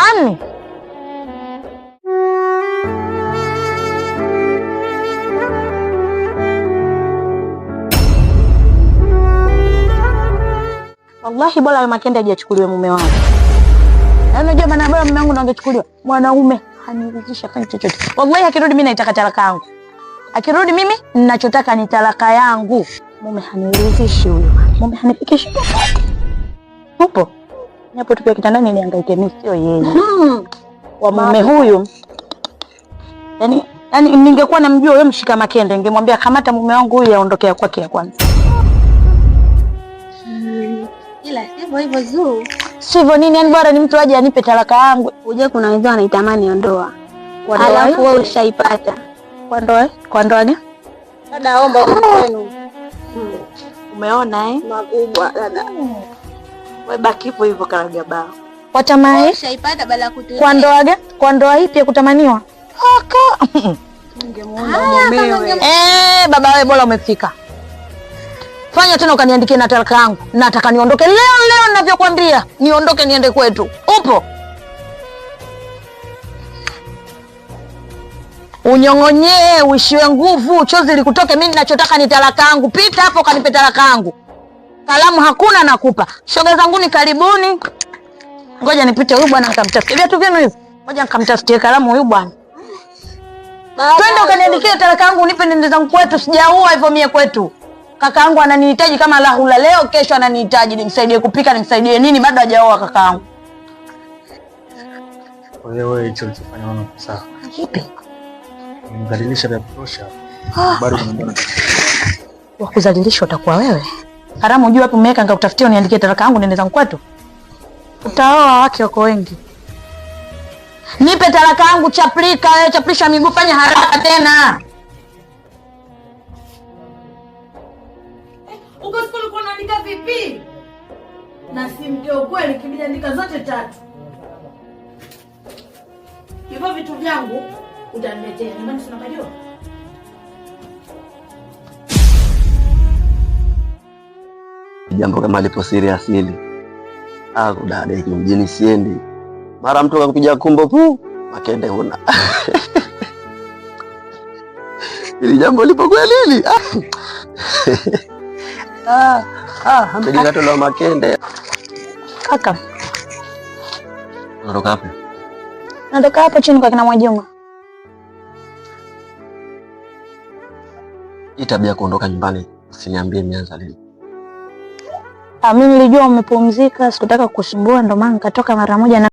Ani wallahi bora Makende hajachukuliwa mume wangu. Unajua maana bora mume wangu ndo angechukuliwa. Mwanaume haniridhisha fanya chochote. Wallahi akirudi mimi naitaka talaka yangu. Akirudi mimi ninachotaka ni talaka yangu. Mume haniridhishi huyo. Mume hanifikishi. Upo? Hapo tukiwa kitandani nihangaike mimi sio yeye. Wa mume huyu. Yaani ningekuwa namjua wewe mshika Makende ningemwambia kamata mume wangu huyu aondokea kwake ya kwanza. Ila sivyo hivyo Zuu. Sivyo nini? Yani bora ni mtu aje anipe talaka yangu. Uje kuna wenzao wanaitamani ondoa. Alafu wewe ushaipata. Kwa ndoa? Kwa ndoa gani? Dada omba kwenu. Umeona Makubwa dada. Wewe baki hivyo hivyo karaga bao. Kwa tamaa ushaipata bala kutulia. Kwa ndoa gani? Kwa ndoa ipi ya kutamaniwa? Haka. Ungemuona mumewe. Baba wewe bora umefika. Fanya tena ukaniandikie na talaka yangu. Nataka niondoke leo ninavyokuambia. Niondoke niende kwetu. Upo? Unyong'onyee, uishiwe nguvu, chozi likutoke. Mimi ninachotaka ni talaka yangu. Pita hapo kanipe talaka yangu. Kalamu hakuna nakupa. Shoga zangu ni karibuni. Ngoja nipite huyu bwana nikamtafutie. Viatu vyenu hivi. Ngoja nikamtafutie kalamu huyu bwana. Twende ukaniandikie talaka yangu unipe nende zangu kwetu. Sijaua hivyo mie kwetu. Kakaangu ananihitaji kama lahula leo, kesho ananihitaji nimsaidie kupika, nimsaidie nini, bado hajaoa kakaangu. Wewe hicho ulichofanya unaona sawa? Kipi? Nimdhalilisha vya kutosha. Bado kuna wa kudhalilisha utakuwa wewe. Haramu unajua hapo mmeka ngakutafutia uniandikie talaka yangu nende zangu kwetu. Utaoa wake wako wengi. Nipe talaka yangu chaplika, wewe chaplisha miguu fanya haraka tena. Uko siku ulikuwa unaandika vipi? Na si mkeo kweli kibidi andika zote 3. Hivyo vitu vyangu utaniletea. Nyumbani tunapajua. Jambo kama lipo serious hili. Kudada hiki mjini siendi. Mara mtu akakupiga kumbo pu, Makende huna. Hili jambo lipo kweli hili. Hamdi katola Makende. Kaka. Unatoka hapo? Natoka hapo chini kwa kina Mwajuma. Hii tabia kuondoka nyumbani usiniambie imeanza lini. Mimi nilijua umepumzika, sikutaka kukusumbua ndio maana nikatoka mara moja na